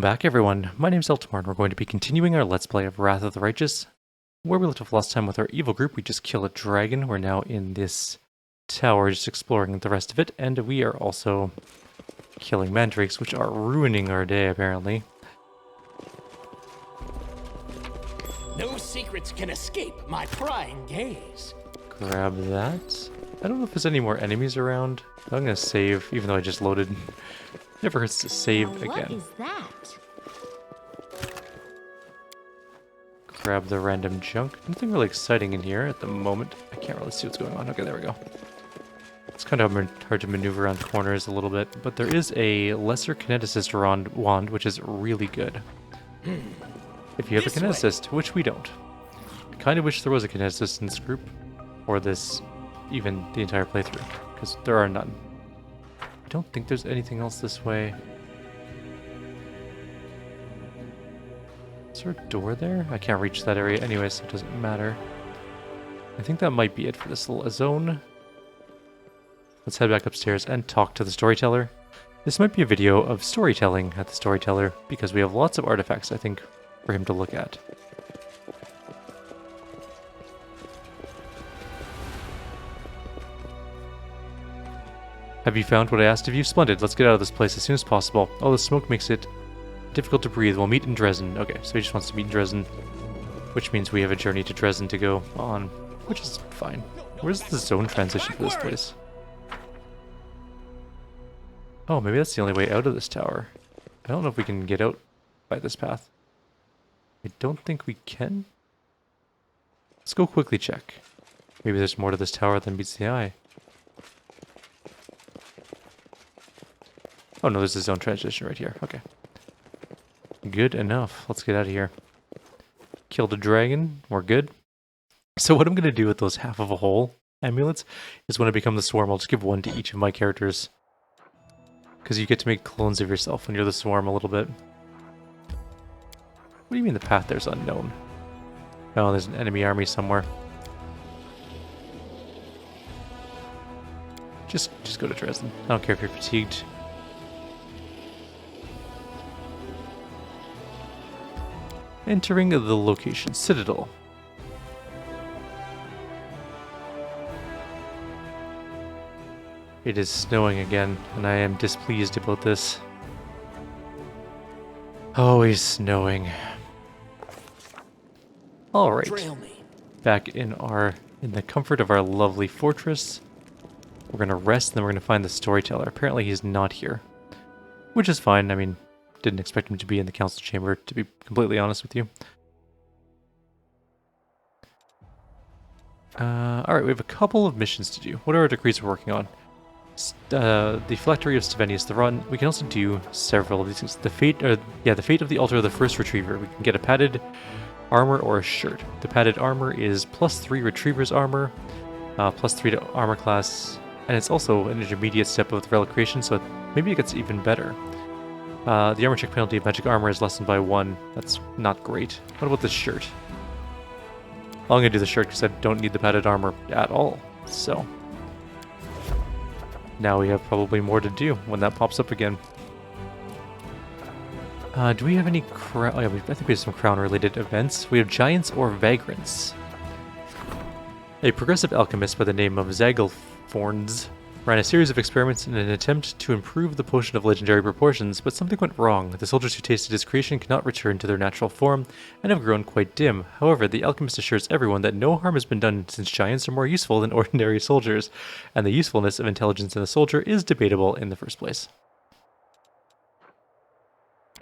Welcome back everyone, my name is Eltimar and we're going to be continuing our Let's Play of Wrath of the Righteous. Where we left off last time with our evil group, we just killed a dragon. We're now in this tower just exploring the rest of it, and we are also killing mandrakes, which are ruining our day apparently. No secrets can escape my prying gaze. Grab that. I don't know if there's any more enemies around. I'm gonna save, even though I just loaded. Never hurts to save again. What is that? Grab the random junk. Nothing really exciting in here at the moment. I can't really see what's going on. Okay, there we go. It's kind of hard to maneuver around corners a little bit, but there is a lesser kineticist wand, which is really good. If you have a kineticist, which we don't. I kind of wish there was a kineticist in this group, or this, even the entire playthrough, because there are none. I don't think there's anything else this way. Is there a door there? I can't reach that area anyway, so it doesn't matter. I think that might be it for this little zone. Let's head back upstairs and talk to the storyteller. This might be a video of storytelling at the storyteller, because we have lots of artifacts, I think, for him to look at. Have you found what I asked of you? Splendid. Let's get out of this place as soon as possible. All the smoke makes it difficult to breathe. We'll meet in Dresden. Okay, so he just wants to meet in Dresden, which means we have a journey to Dresden to go on, which is fine. Where's the zone transition for this place? Oh, maybe that's the only way out of this tower. I don't know if we can get out by this path. I don't think we can. Let's go quickly check. Maybe there's more to this tower than meets the eye. Oh no, there's a zone transition right here. Okay. Good enough. Let's get out of here. Killed a dragon. We're good. So what I'm going to do with those half of a whole amulets is when I become the swarm, I'll just give one to each of my characters. Because you get to make clones of yourself when you're the swarm a little bit. What do you mean the path there's unknown? Oh, there's an enemy army somewhere. Just go to Dresden. I don't care if you're fatigued. Entering the location, Citadel. It is snowing again, and I am displeased about this. Always snowing. Alright. Back in the comfort of our lovely fortress. We're gonna rest, and then we're gonna find the storyteller. Apparently he's not here. Which is fine, I mean, didn't expect him to be in the council chamber, to be completely honest with you. Alright, we have a couple of missions to do. What are our decrees we're working on? The Phylactery of Stevenius the Run. We can also do several of these things. The fate of the altar of the first retriever. We can get a padded armor or a shirt. The padded armor is +3 retriever's armor, +3 to armor class, and it's also an intermediate step of the relic creation, so maybe it gets even better. The armor check penalty of magic armor is lessened by 1. That's not great. What about this shirt? Well, I'm going to do the shirt because I don't need the padded armor at all. So, now we have probably more to do when that pops up again. Do we have any crown? Oh yeah, I think we have some crown-related events. We have giants or vagrants. A progressive alchemist by the name of Zagelforns ran a series of experiments in an attempt to improve the potion of legendary proportions, but something went wrong. The soldiers who tasted his creation cannot return to their natural form and have grown quite dim. However, the alchemist assures everyone that no harm has been done since giants are more useful than ordinary soldiers, and the usefulness of intelligence in a soldier is debatable in the first place.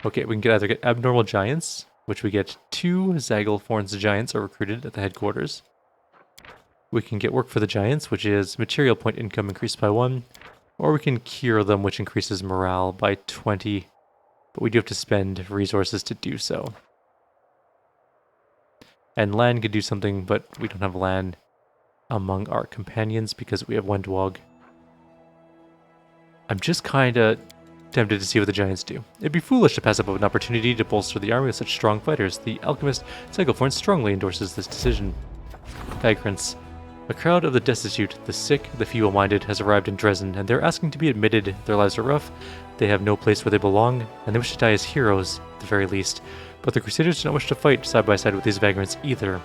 Okay, we can either get abnormal giants, which we get 2 Zagelforns giants are recruited at the headquarters. We can get work for the giants, which is material point income increased by 1, or we can cure them, which increases morale by 20, but we do have to spend resources to do so. And Lan could do something, but we don't have Lan among our companions because we have Wendwog. I'm just kinda tempted to see what the giants do. It'd be foolish to pass up an opportunity to bolster the army with such strong fighters. The alchemist Zagelforn strongly endorses this decision. Vagrants. A crowd of the destitute, the sick, the feeble-minded has arrived in Dresden, and they're asking to be admitted. Their lives are rough, they have no place where they belong, and they wish to die as heroes, at the very least. But the Crusaders do not wish to fight side by side with these vagrants either.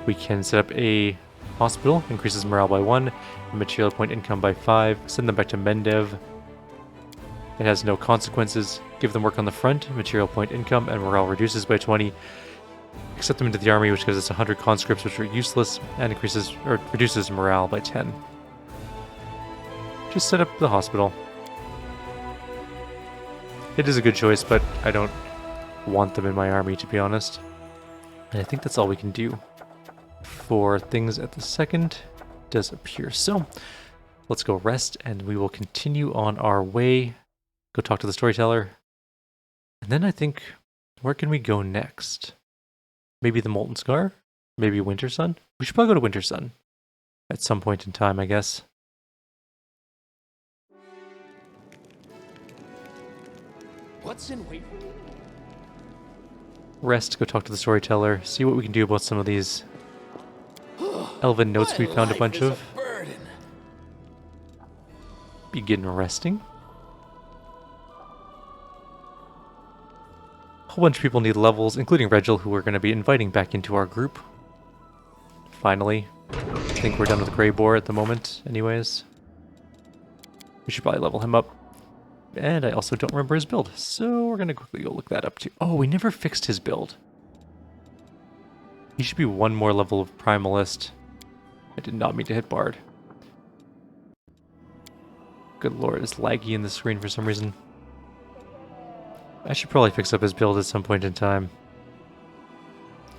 We can set up a hospital, increases morale by 1, and material point income by 5, send them back to Mendev. It has no consequences. Give them work on the front, material point income, and morale reduces by 20. Accept them into the army, which gives us 100 conscripts, which are useless, and increases or reduces morale by 10. Just set up the hospital. It is a good choice, but I don't want them in my army, to be honest. And I think that's all we can do for things at the second. Does appear so. Let's go rest, and we will continue on our way. Go talk to the storyteller. And then I think, where can we go next? Maybe the Molten Scar? Maybe Winter Sun? We should probably go to Winter Sun at some point in time, I guess. What's in wait? Rest, go talk to the storyteller, see what we can do about some of these elven notes we found a bunch of. Begin resting. A whole bunch of people need levels, including Regil, who we're going to be inviting back into our group. Finally. I think we're done with Grey Boar at the moment, anyways. We should probably level him up. And I also don't remember his build, so we're going to quickly go look that up too. Oh, we never fixed his build. He should be one more level of Primalist. I did not mean to hit Bard. Good lord, it's laggy in the screen for some reason. I should probably fix up his build at some point in time.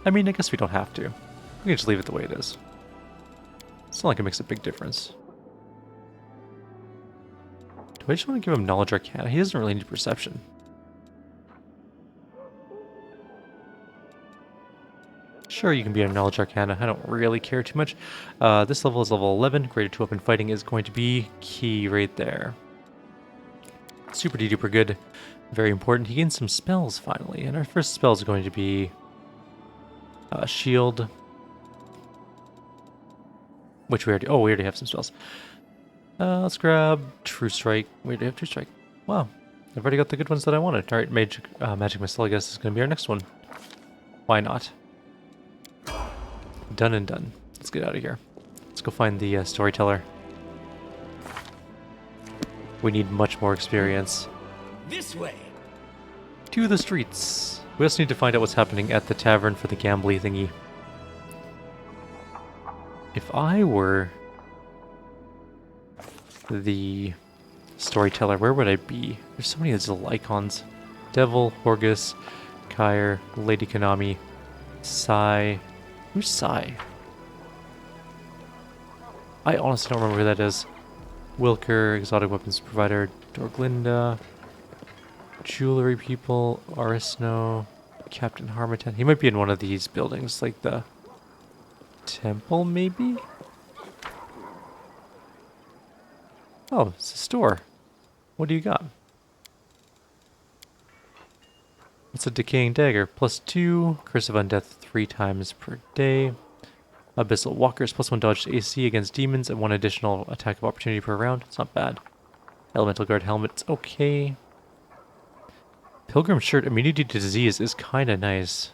I mean, I guess we don't have to. We can just leave it the way it is. It's not like it makes a big difference. Do I just want to give him Knowledge Arcana? He doesn't really need Perception. Sure, you can be a Knowledge Arcana. I don't really care too much. This level is level 11. Graded 2 weapon fighting is going to be key right there. Super duper good. Very important. He gains some spells finally. And our first spell is going to be Shield. Which we already have some spells. Let's grab True Strike. We already have True Strike. Wow. I've already got the good ones that I wanted. Alright, Magic Missile, I guess, is going to be our next one. Why not? Done and done. Let's get out of here. Let's go find the storyteller. We need much more experience. This way. To the streets. We also need to find out what's happening at the tavern for the gambly thingy. If I were the storyteller, where would I be? There's so many little icons. Devil, Horgus, Kyr, Lady Konami, Sai. Who's Sai? I honestly don't remember who that is. Wilker, exotic weapons provider, Dorglinda, jewelry people, Arisno, Captain Harmatan. He might be in one of these buildings, like the temple, maybe? Oh, it's a store. What do you got? It's a decaying dagger. +2. Curse of Undeath 3 times per day. Abyssal Walkers. +1 dodge to AC against demons and 1 additional attack of opportunity per round. It's not bad. Elemental Guard helmet. It's okay. Pilgrim shirt. Immunity to disease is kind of nice.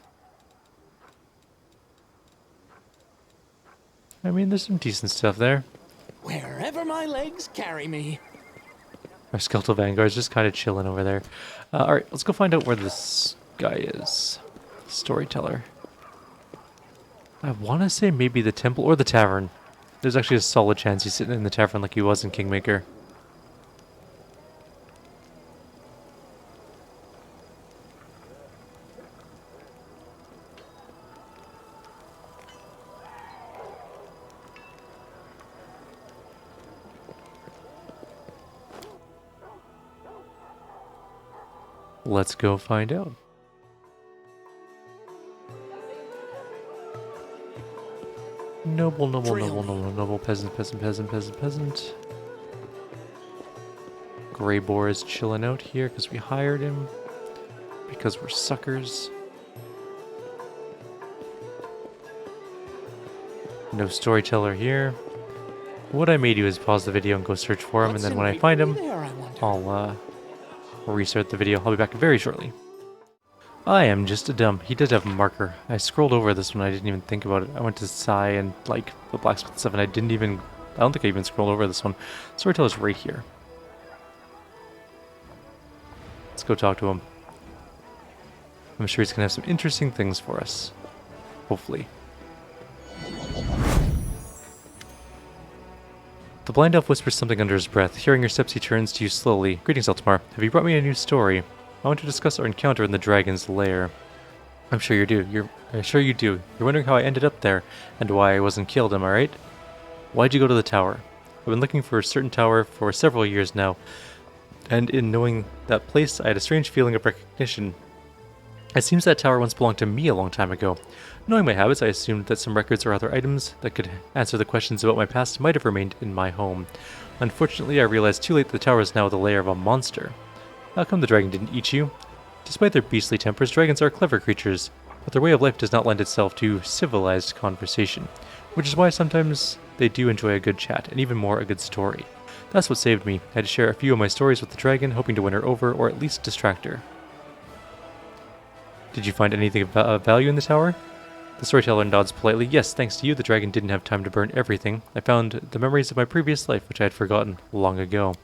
I mean, there's some decent stuff there. Wherever my legs carry me. Our Skeletal Vanguard's just kind of chilling over there. Alright, let's go find out where this guy is. Storyteller. I want to say maybe the temple or the tavern. There's actually a solid chance he's sitting in the tavern like he was in Kingmaker. Let's go find out. Noble, noble, peasant. Grey Boar is chilling out here because we hired him. Because we're suckers. No storyteller here. What I may do is pause the video and go search for him, and then when I find him, I'll restart the video. I'll be back very shortly. I am just a dumb. He did have a marker. I scrolled over this one. I didn't even think about it. I went to Sai and like the blacksmith stuff, and I don't think I even scrolled over this one. Storyteller's right here. Let's go talk to him. I'm sure he's gonna have some interesting things for us. Hopefully. The blind elf whispers something under his breath. Hearing your steps, he turns to you slowly. Greetings, Eltimar. Have you brought me a new story? I want to discuss our encounter in the dragon's lair. I'm sure you do. You're wondering how I ended up there, and why I wasn't killed, am I right? Why'd you go to the tower? I've been looking for a certain tower for several years now, and in knowing that place, I had a strange feeling of recognition. It seems that tower once belonged to me a long time ago. Knowing my habits, I assumed that some records or other items that could answer the questions about my past might have remained in my home. Unfortunately, I realized too late that the tower is now the lair of a monster. How come the dragon didn't eat you? Despite their beastly tempers, dragons are clever creatures, but their way of life does not lend itself to civilized conversation, which is why sometimes they do enjoy a good chat, and even more a good story. That's what saved me. I had to share a few of my stories with the dragon, hoping to win her over, or at least distract her. Did you find anything of value in the tower? The storyteller nods politely. Yes, thanks to you, the dragon didn't have time to burn everything. I found the memories of my previous life, which I had forgotten long ago.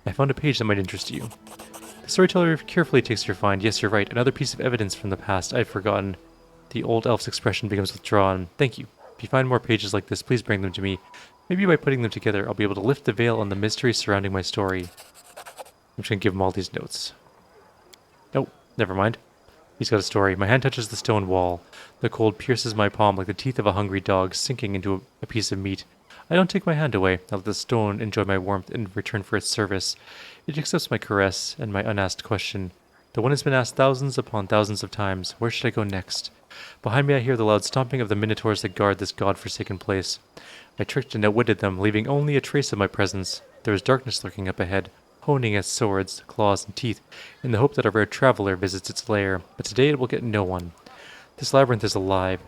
I found a page that might interest you. The storyteller carefully takes your find. Yes, you're right. Another piece of evidence from the past I had forgotten. The old elf's expression becomes withdrawn. Thank you. If you find more pages like this, please bring them to me. Maybe by putting them together, I'll be able to lift the veil on the mystery surrounding my story. I'm just going to give him all these notes. Oh, never mind. He's got a story. My hand touches the stone wall. The cold pierces my palm like the teeth of a hungry dog sinking into a piece of meat. I don't take my hand away. I let the stone enjoy my warmth in return for its service. It accepts my caress and my unasked question. The one has been asked thousands upon thousands of times. Where should I go next? Behind me I hear the loud stomping of the minotaurs that guard this god-forsaken place. I tricked and outwitted them, leaving only a trace of my presence. There is darkness lurking up ahead, honing its swords, claws, and teeth, in the hope that a rare traveler visits its lair, but today it will get no one. This labyrinth is alive.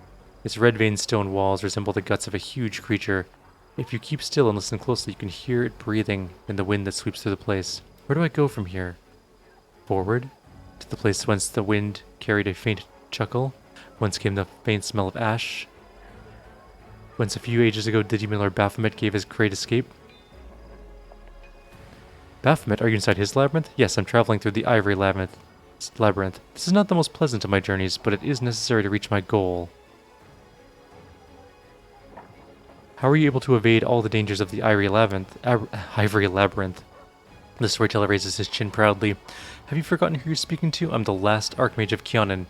Its red-veined stone walls resemble the guts of a huge creature. If you keep still and listen closely, you can hear it breathing in the wind that sweeps through the place. Where do I go from here? Forward? To the place whence the wind carried a faint chuckle, whence came the faint smell of ash, whence a few ages ago the demon Lord Baphomet gave his great escape. Baphomet, are you inside his labyrinth? Yes, I'm traveling through the Ivory Labyrinth. This is not the most pleasant of my journeys, but it is necessary to reach my goal. How are you able to evade all the dangers of the Ivory Labyrinth? The storyteller raises his chin proudly. Have you forgotten who you're speaking to? I'm the last Archmage of Kyonin.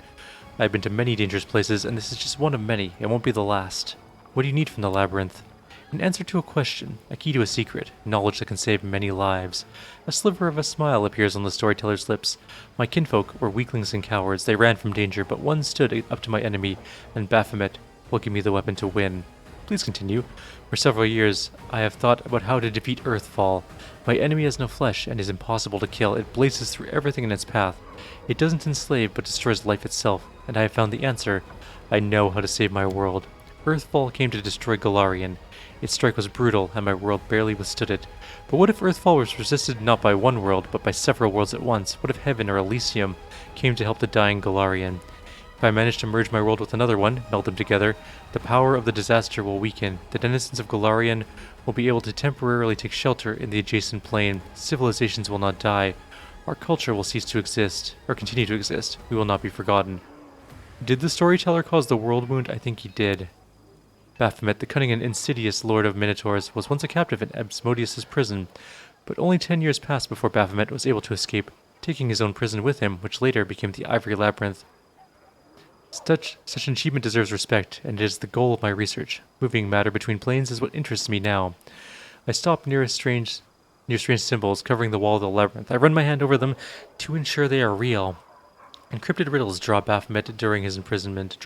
I've been to many dangerous places, and this is just one of many. It won't be the last. What do you need from the labyrinth? An answer to a question, a key to a secret, knowledge that can save many lives. A sliver of a smile appears on the storyteller's lips. My kinfolk were weaklings and cowards. They ran from danger, but one stood up to my enemy, and Baphomet will give me the weapon to win. Please continue. For several years, I have thought about how to defeat Earthfall. My enemy has no flesh and is impossible to kill. It blazes through everything in its path. It doesn't enslave, but destroys life itself, and I have found the answer. I know how to save my world. Earthfall came to destroy Golarion. Its strike was brutal, and my world barely withstood it. But what if Earthfall was resisted not by one world, but by several worlds at once? What if Heaven or Elysium came to help the dying Golarion? If I manage to merge my world with another one, meld them together, the power of the disaster will weaken. The denizens of Golarion will be able to temporarily take shelter in the adjacent plane. Civilizations will not die. Our culture will cease to exist, or continue to exist. We will not be forgotten. Did the storyteller cause the world wound? I think he did. Baphomet, the cunning and insidious lord of Minotaurs, was once a captive in Asmodeus' prison, but only 10 years passed before Baphomet was able to escape, taking his own prison with him, which later became the Ivory Labyrinth. Such an achievement deserves respect, and it is the goal of my research. Moving matter between planes is what interests me now. I stop near strange symbols covering the wall of the labyrinth. I run my hand over them to ensure they are real. Encrypted riddles drawn by Baphomet during his imprisonment.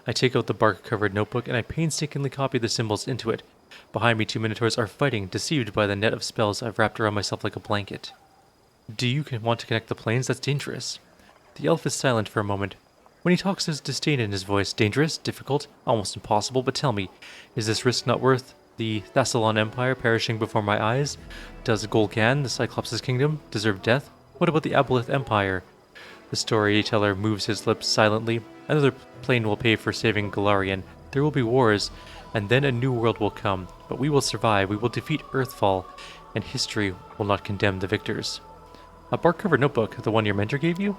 I take out the bark-covered notebook and I painstakingly copy the symbols into it. Behind me, 2 minotaurs are fighting, deceived by the net of spells I've wrapped around myself like a blanket. Do you want to connect the planes? That's dangerous. The elf is silent for a moment. When he talks, there's disdain in his voice. Dangerous, difficult, almost impossible, but tell me, is this risk not worth the Thassalon Empire perishing before my eyes? Does Golgan, the Cyclops' kingdom, deserve death? What about the Aboleth Empire? The storyteller moves his lips silently. Another plane will pay for saving Golarion. There will be wars, and then a new world will come. But we will survive, we will defeat Earthfall, and history will not condemn the victors. A bark-covered notebook, the one your mentor gave you?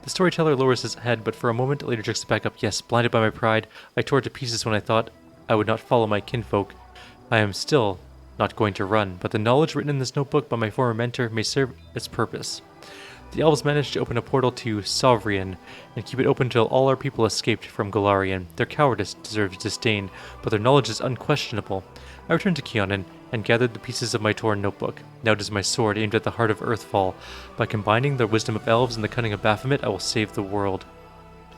The storyteller lowers his head, but for a moment later jerks it back up. Yes, blinded by my pride, I tore it to pieces when I thought I would not follow my kinfolk. I am still not going to run, but the knowledge written in this notebook by my former mentor may serve its purpose. The elves managed to open a portal to Sovrian and keep it open until all our people escaped from Golarion. Their cowardice deserves disdain, but their knowledge is unquestionable. I returned to Keonan and gathered the pieces of my torn notebook. Now it is my sword aimed at the heart of Earthfall. By combining the wisdom of elves and the cunning of Baphomet, I will save the world.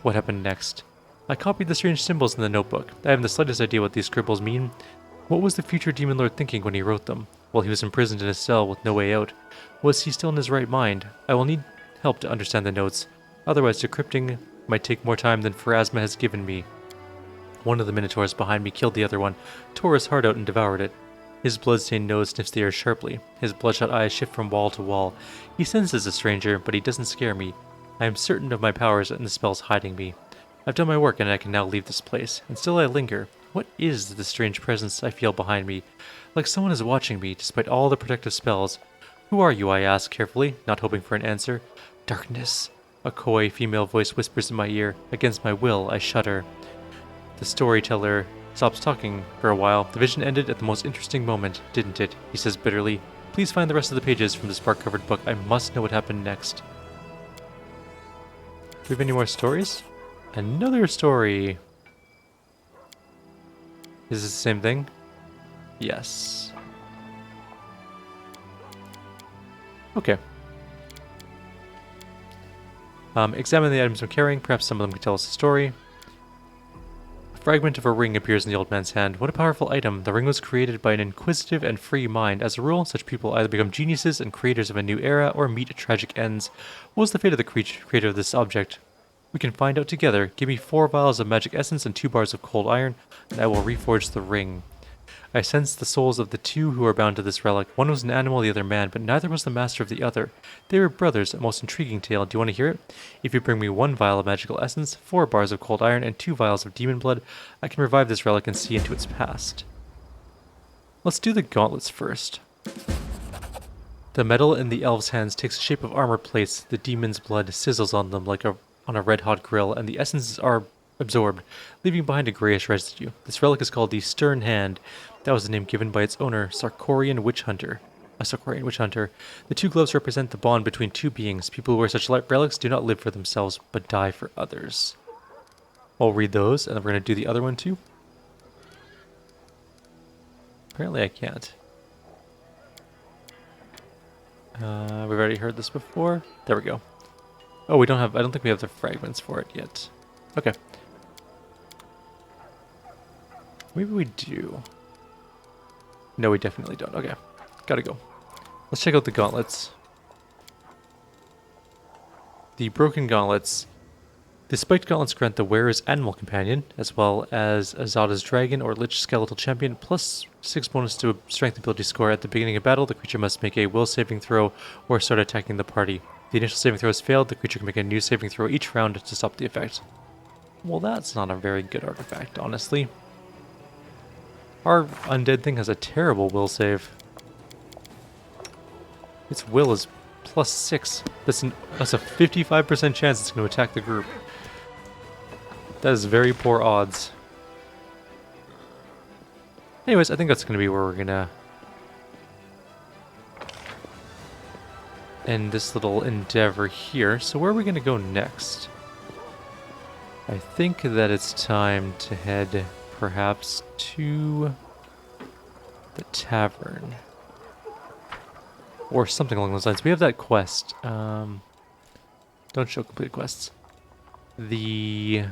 What happened next? I copied the strange symbols in the notebook. I haven't the slightest idea what these scribbles mean. What was the future Demon Lord thinking when he wrote them? While he was imprisoned in a cell with no way out. Was he still in his right mind? I will need help to understand the notes. Otherwise, decrypting might take more time than Pharasma has given me. One of the minotaurs behind me killed the other one, tore his heart out and devoured it. His blood-stained nose sniffs the air sharply. His bloodshot eyes shift from wall to wall. He senses a stranger, but he doesn't scare me. I am certain of my powers and the spells hiding me. I've done my work and I can now leave this place. And still I linger. What is the strange presence I feel behind me? Like someone is watching me, despite all the protective spells. Who are you, I ask carefully, not hoping for an answer. Darkness. A coy female voice whispers in my ear. Against my will, I shudder. The storyteller stops talking for a while. The vision ended at the most interesting moment, didn't it? He says bitterly. Please find the rest of the pages from this bark-covered book. I must know what happened next. Do we have any more stories? Another story. Is this the same thing? Yes. Okay. Examine the items I'm carrying. Perhaps some of them can tell us a story. A fragment of a ring appears in the old man's hand. What a powerful item. The ring was created by an inquisitive and free mind. As a rule, such people either become geniuses and creators of a new era or meet tragic ends. What was the fate of the creator of this object? We can find out together. Give me 4 vials of magic essence and 2 bars of cold iron, and I will reforge the ring. I sense the souls of the 2 who are bound to this relic. One was an animal, the other man, but neither was the master of the other. They were brothers, a most intriguing tale. Do you want to hear it? If you bring me 1 vial of magical essence, 4 bars of cold iron, and 2 vials of demon blood, I can revive this relic and see into its past. Let's do the gauntlets first. The metal in the elves' hands takes the shape of armor plates. The demon's blood sizzles on them like on a red-hot grill, and the essences are absorbed, leaving behind a grayish residue. This relic is called the Stern Hand. That was the name given by its owner, Sarkorian Witch Hunter. A Sarkorian Witch Hunter. The 2 gloves represent the bond between 2 beings. People who wear such relics do not live for themselves, but die for others. I'll read those, and then we're going to do the other one too. Apparently I can't. We've already heard this before. There we go. Oh, we don't have, I don't think we have the fragments for it yet. Okay. Maybe we do. No, we definitely don't. Okay. Gotta go. Let's check out the gauntlets. The broken gauntlets. The spiked gauntlets grant the wearer's animal companion, as well as Azada's dragon or lich skeletal champion, plus 6 bonus to a strength ability score. At the beginning of battle, the creature must make a will saving throw or start attacking the party. If the initial saving throw has failed, the creature can make a new saving throw each round to stop the effect. Well, that's not a very good artifact, honestly. Our undead thing has a terrible will save. Its will is plus 6. That's a 55% chance it's going to attack the group. That is very poor odds. Anyways, I think that's going to be where we're going to end this little endeavor here. So where are we going to go next? I think that it's time to head perhaps to the tavern. Or something along those lines. We have that quest. Don't show complete quests. I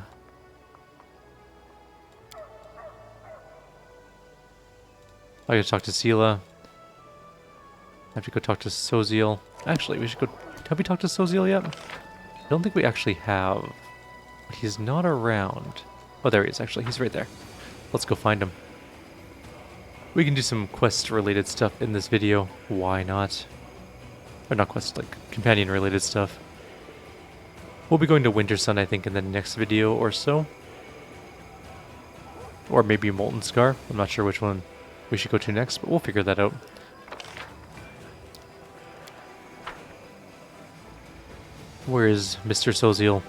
gotta talk to Sela. I have to go talk to Soziel. Actually, we should go... Have we talked to Soziel yet? I don't think we actually have. But he's not around. Oh, there he is, actually. He's right there. Let's go find him. We can do some quest-related stuff in this video. Why not? Or not quest, like companion-related stuff. We'll be going to Winter Sun, I think, in the next video or so. Or maybe Molten Scar. I'm not sure which one we should go to next, but we'll figure that out. Where is Mr. Soziel?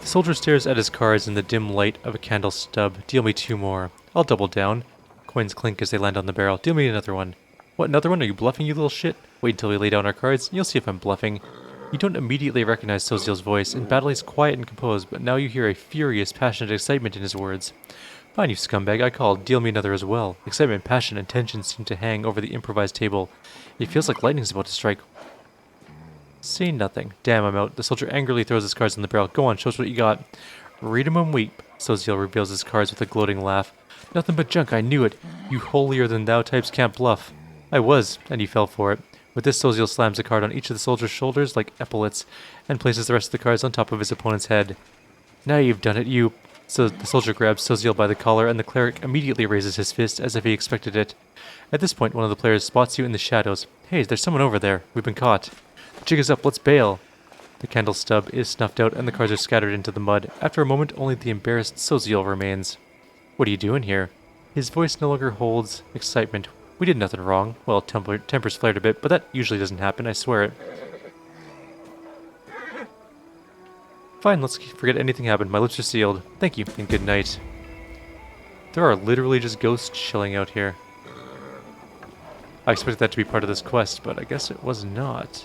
The soldier stares at his cards in the dim light of a candle stub. Deal me 2 more. I'll double down. Coins clink as they land on the barrel. Deal me another one. What, another one? Are you bluffing, you little shit? Wait until we lay down our cards, and you'll see if I'm bluffing. You don't immediately recognize Soziel's voice. In battle he's quiet and composed, but now you hear a furious, passionate excitement in his words. Fine, you scumbag, I called. Deal me another as well. Excitement, passion, and tension seem to hang over the improvised table. It feels like lightning's about to strike. Say nothing. Damn, I'm out. The soldier angrily throws his cards on the barrel. Go on, show us what you got. Read 'em and weep. Soziel reveals his cards with a gloating laugh. Nothing but junk, I knew it. You holier-than-thou types can't bluff. I was, and he fell for it. With this, Soziel slams a card on each of the soldier's shoulders like epaulets, and places the rest of the cards on top of his opponent's head. Now you've done it, you... So the soldier grabs Soziel by the collar, and the cleric immediately raises his fist as if he expected it. At this point, one of the players spots you in the shadows. Hey, there's someone over there. We've been caught. The jig is up, let's bail. The candle stub is snuffed out, and the cards are scattered into the mud. After a moment, only the embarrassed Soziel remains. What are you doing here? His voice no longer holds excitement. We did nothing wrong. Well, tempers flared a bit, but that usually doesn't happen, I swear it. Fine, let's forget anything happened. My lips are sealed. Thank you, and good night. There are literally just ghosts chilling out here. I expected that to be part of this quest, but I guess it was not.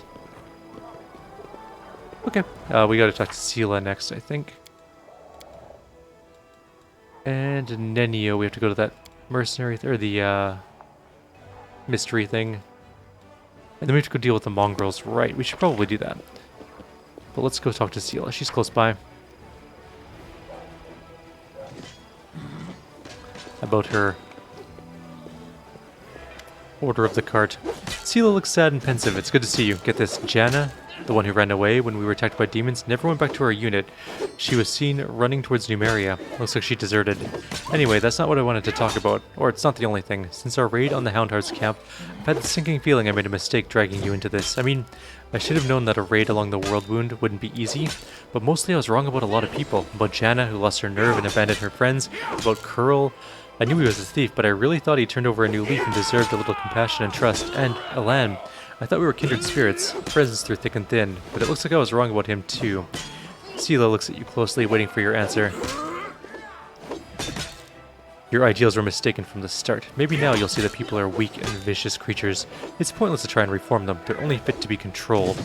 Okay, we gotta talk to Sela next, I think. And Nenio, we have to go to that mercenary, or the, mystery thing. And then we have to go deal with the mongrels. Right, we should probably do that. But let's go talk to Sela. She's close by. About her order of the cart. Sela looks sad and pensive. It's good to see you. Get this, Janna, the one who ran away when we were attacked by demons, never went back to her unit. She was seen running towards Numeria. Looks like she deserted. Anyway, that's not what I wanted to talk about. Or it's not the only thing. Since our raid on the Houndheart's camp, I've had the sinking feeling I made a mistake dragging you into this. I mean, I should have known that a raid along the World Wound wouldn't be easy, but mostly I was wrong about a lot of people. About Janna, who lost her nerve and abandoned her friends. About Curl. I knew he was a thief, but I really thought he turned over a new leaf and deserved a little compassion and trust. And Alan. I thought we were kindred spirits, friends through thick and thin, but it looks like I was wrong about him too. Sela looks at you closely, waiting for your answer. Your ideals were mistaken from the start. Maybe now you'll see that people are weak and vicious creatures. It's pointless to try and reform them. They're only fit to be controlled.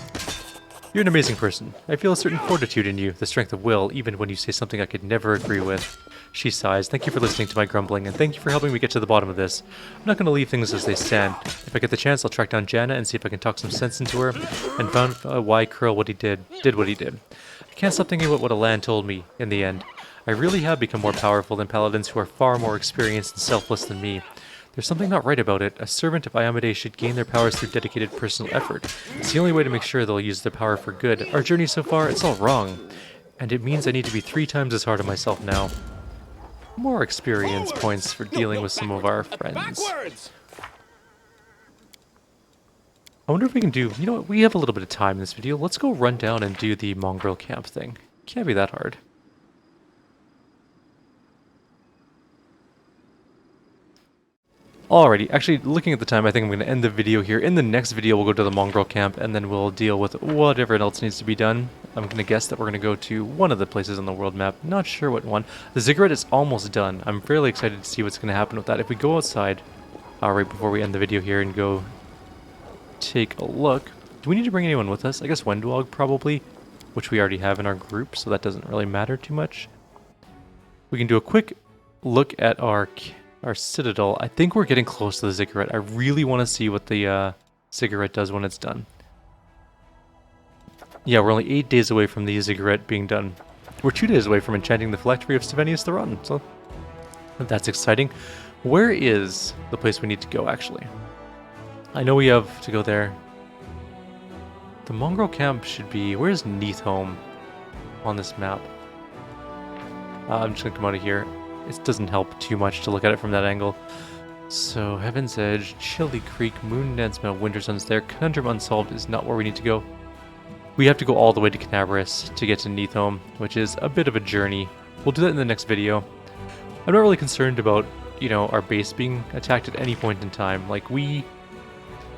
You're an amazing person. I feel a certain fortitude in you, the strength of will, even when you say something I could never agree with. She sighs. Thank you for listening to my grumbling, and thank you for helping me get to the bottom of this. I'm not going to leave things as they stand. If I get the chance, I'll track down Janna and see if I can talk some sense into her, and find why Curl what he did what he did. I can't stop thinking about what Alan told me in the end. I really have become more powerful than paladins who are far more experienced and selfless than me. There's something not right about it. A servant of Iomedae should gain their powers through dedicated personal effort. It's the only way to make sure they'll use their power for good. Our journey so far, it's all wrong. And it means I need to be 3 times as hard on myself now. More experience points for dealing with some of our friends. I wonder if we can do... You know what? We have a little bit of time in this video. Let's go run down and do the mongrel camp thing. Can't be that hard. Alrighty, actually, looking at the time, I think I'm going to end the video here. In the next video, we'll go to the mongrel camp, and then we'll deal with whatever else needs to be done. I'm going to guess that we're going to go to one of the places on the world map. Not sure what one. The ziggurat is almost done. I'm fairly excited to see what's going to happen with that. If we go outside, right before we end the video here, and go take a look. Do we need to bring anyone with us? I guess Wendwog probably, which we already have in our group, so that doesn't really matter too much. We can do a quick look at our citadel. I think we're getting close to the ziggurat. I really want to see what the ziggurat does when it's done. Yeah, we're only 8 days away from the ziggurat being done. We're 2 days away from enchanting the phylactery of Stevenius the Rotten, so that's exciting. Where is the place we need to go, actually? I know we have to go there. The mongrel camp should be... Where's Neathholm on this map? I'm just gonna come out of here. It doesn't help too much to look at it from that angle. So, Heaven's Edge, Chilly Creek, Moon Dansmount, Wintersun's there. Conundrum Unsolved is not where we need to go. We have to go all the way to Canaveras to get to Neathholm, which is a bit of a journey. We'll do that in the next video. I'm not really concerned about, you know, our base being attacked at any point in time. Like,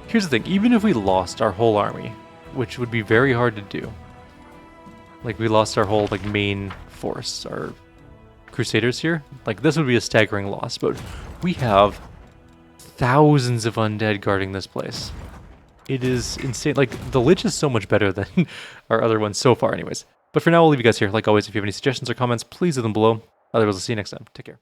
Here's the thing, even if we lost our whole army, which would be very hard to do. Like, we lost our whole, like, main force, our Crusaders here. Like, this would be a staggering loss, but we have thousands of undead guarding this place. It is insane. Like, the Lich is so much better than our other ones so far anyways. But for now, we'll leave you guys here. Like always, if you have any suggestions or comments, please leave them below. Otherwise, I'll see you next time. Take care.